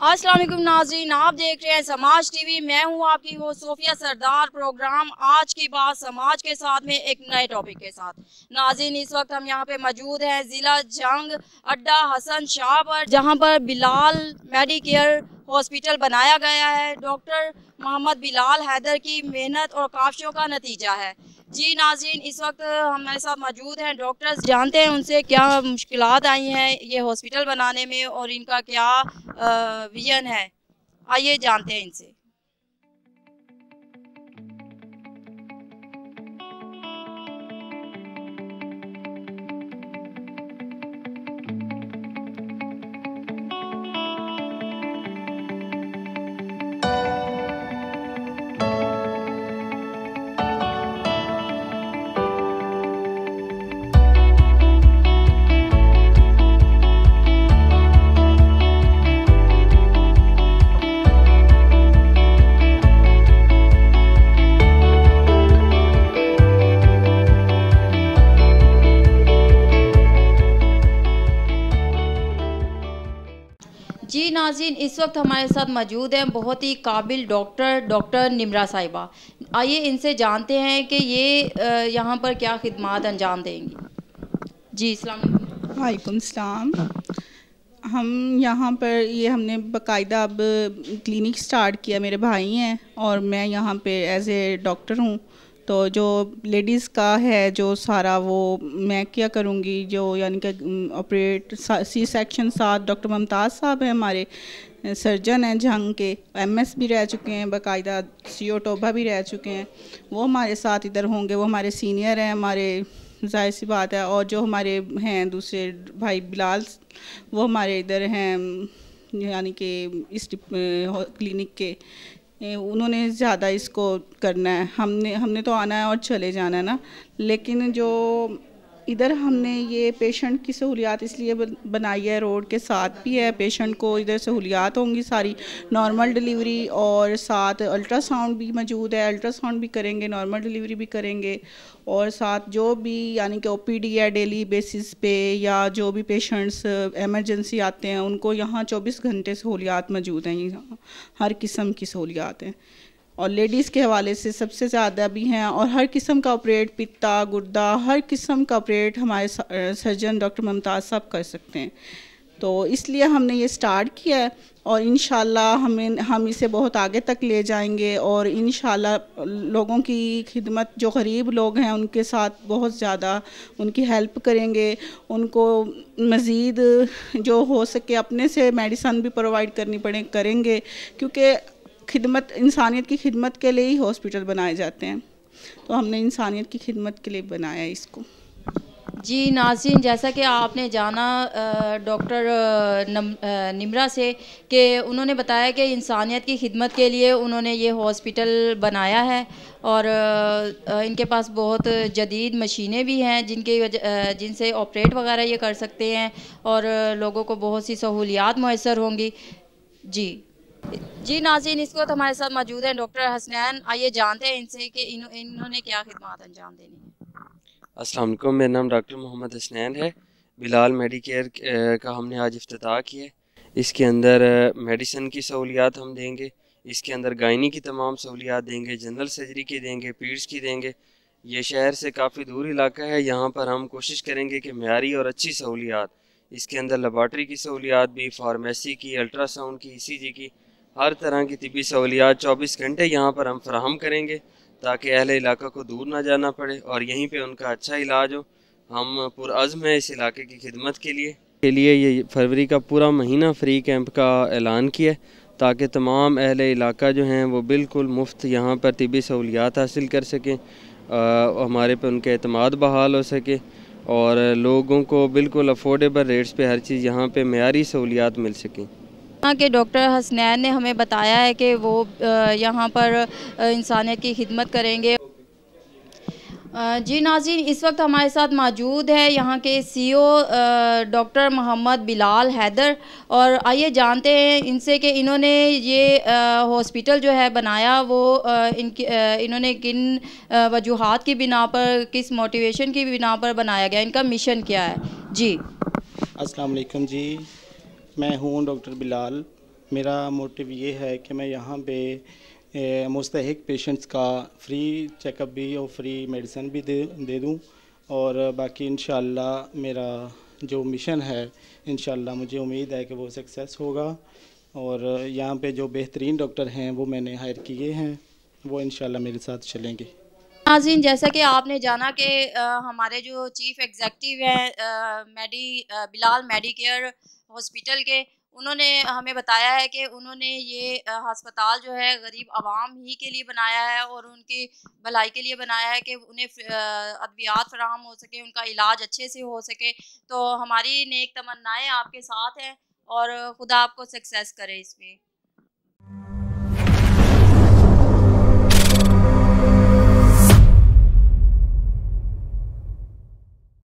अस्सलाम वालेकुम नाज़रीन, आप देख रहे हैं समाज टीवी। मैं हूं आपकी वो सोफिया सरदार। प्रोग्राम आज की बात समाज के साथ में एक नए टॉपिक के साथ। नाज़रीन, इस वक्त हम यहां पे मौजूद हैं ज़िला जंग अड्डा हसन शाह पर, जहां पर बिलाल मेडिकेयर हॉस्पिटल बनाया गया है। डॉक्टर मोहम्मद बिलाल हैदर की मेहनत और काविशों का नतीजा है। जी नाज़रीन, इस वक्त हमारे साथ मौजूद हैं डॉक्टर्स। जानते हैं उनसे क्या मुश्किलात आई हैं ये हॉस्पिटल बनाने में और इनका क्या विजन है। आइए जानते हैं इनसे। जी नाज़रीन, इस वक्त हमारे साथ मौजूद हैं बहुत ही काबिल डॉक्टर निम्रा साहिबा। आइए इनसे जानते हैं कि ये यहाँ पर क्या खिदमात अंजाम देंगी। जी अस्सलाम वालेकुम। वालेकुम सलाम। हम यहाँ पर हमने बाकायदा अब क्लिनिक स्टार्ट किया। मेरे भाई हैं और मैं यहाँ पे एज ए डॉक्टर हूँ। तो जो लेडीज़ का है जो सारा वो मैं क्या करूँगी, जो यानी कि ऑपरेट सी सेक्शन साथ डॉक्टर मुमताज़ साहब हैं, हमारे सर्जन हैं जंग के, एमएस भी रह चुके हैं, बाकायदा सीओ टोबा भी रह चुके हैं। वो हमारे साथ इधर होंगे, वो हमारे सीनियर हैं, हमारे जाहिर सी बात है। और जो हमारे हैं दूसरे भाई बिलाल, वो हमारे इधर हैं यानी कि इस क्लिनिक के, उन्होंने ज़्यादा इसको करना है। हमने तो आना है और चले जाना है ना। लेकिन जो इधर हमने ये पेशेंट की सहूलियात इसलिए बनाई है, रोड के साथ भी है, पेशेंट को इधर सहूलियात होंगी सारी, नॉर्मल डिलीवरी और साथ अल्ट्रासाउंड भी मौजूद है, अल्ट्रासाउंड भी करेंगे, नॉर्मल डिलीवरी भी करेंगे। और साथ जो भी यानी कि ओपीडी है डेली बेसिस पे, या जो भी पेशेंट्स एमरजेंसी आते हैं उनको यहाँ 24 घंटे सहूलियात मौजूद हैं। यहाँ हर किस्म की सहूलियात हैं और लेडीज़ के हवाले से सबसे ज़्यादा भी हैं। और हर किस्म का ऑपरेट, पित्ता, गुर्दा, हर किस्म का ऑपरेट हमारे सर्जन डॉक्टर मुमताज़ साहब कर सकते हैं। तो इसलिए हमने ये स्टार्ट किया है और इंशाल्लाह हम इसे बहुत आगे तक ले जाएंगे। और इंशाल्लाह लोगों की खिदमत, जो गरीब लोग हैं उनके साथ बहुत ज़्यादा उनकी हेल्प करेंगे। उनको मज़ीद जो हो सके अपने से मेडिसन भी प्रोवाइड करनी पड़े करेंगे, क्योंकि खिदमत, इंसानियत की खिदमत के लिए ही हॉस्पिटल बनाए जाते हैं। तो हमने इंसानियत की खिदमत के लिए बनाया है इसको। जी नाज़रीन, जैसा कि आपने जाना डॉक्टर निम्रा से कि उन्होंने बताया कि इंसानियत की खिदमत के लिए उन्होंने ये हॉस्पिटल बनाया है और इनके पास बहुत जदीद मशीनें भी हैं जिनसे ऑपरेट वगैरह ये कर सकते हैं और लोगों को बहुत सी सहूलियात मुयस्सर होंगी। जी नाज़रीन, इस वक्त हमारे साथ मौजूद हैं डॉक्टर हसनैन। आइए जानते हैं इनसे कि इन्होंने क्या खिदमत अंजाम देनी है। अस्सलाम वालेकुम, मेरा नाम डॉक्टर मोहम्मद हसनैन है। बिलाल मेडिकेयर का हमने आज इफ्तिताह किया। इसके अंदर मेडिसिन की सहूलियात हम देंगे, इसके अंदर गायनी की तमाम सहूलियात देंगे, जनरल सर्जरी की देंगे, पीड्स की देंगे। ये शहर से काफ़ी दूर इलाका है, यहाँ पर हम कोशिश करेंगे कि मेयारी और अच्छी सहूलियात, इसके अंदर लेबॉर्ट्री की सहूलियात भी, फार्मेसी की, अल्ट्रासाउंड की, ECG की, हर तरह की तिब्बी सहूलियात 24 घंटे यहाँ पर हम फराहम करेंगे ताकि अहले इलाका को दूर ना जाना पड़े और यहीं पे उनका अच्छा इलाज हो। हम पुरअज़्म है इस इलाके की खिदमत के लिए ये फरवरी का पूरा महीना फ्री कैंप का ऐलान किया ताकि तमाम अहले इलाका जो हैं वो बिल्कुल मुफ्त यहाँ पर तिब्बी सहूलियात हासिल कर सकें, हमारे पे उनके एतमाद बहाल हो सके और लोगों को बिल्कुल अफोर्डेबल रेट्स पे हर चीज़ यहाँ पे मेयारी सहूलियात मिल सकें। यहाँ के डॉक्टर हसनैन ने हमें बताया है कि वो यहाँ पर इंसानियत की खिदमत करेंगे। जी नाज़रीन, इस वक्त हमारे साथ मौजूद है यहाँ के CEO डॉक्टर मोहम्मद बिलाल हैदर। और आइए जानते हैं इनसे कि इन्होंने ये हॉस्पिटल जो है बनाया वो इन्होंने किन वजूहात की बिना पर, किस मोटिवेशन की बिना पर बनाया गया, इनका मिशन क्या है। जी अस्सलाम वालेकुम जी, मैं हूँ डॉक्टर बिलाल मेरा मोटिव ये है कि मैं यहाँ पे मुस्तहिक पेशेंट्स का फ्री चेकअप भी और फ्री मेडिसिन भी दे दूँ, और बाकी इंशाअल्लाह मेरा जो मिशन है इंशाअल्लाह मुझे उम्मीद है कि वो सक्सेस होगा। और यहाँ पे जो बेहतरीन डॉक्टर हैं वो मैंने हायर किए हैं, वो इंशाअल्लाह मेरे साथ चलेंगे। नाज़रीन, जैसा कि आपने जाना कि हमारे जो चीफ़ एग्जेक्टिव हैं बिलाल मेडिकेयर हॉस्पिटल के, उन्होंने हमें बताया है कि उन्होंने ये हस्पताल जो है गरीब आवाम ही के लिए बनाया है और उनकी भलाई के लिए बनाया है कि उन्हें अद्वियात फराहम हो सके, उनका इलाज अच्छे से हो सके। तो हमारी नेक तमन्नाएं आपके साथ हैं और खुदा आपको सक्सेस करे इसमें।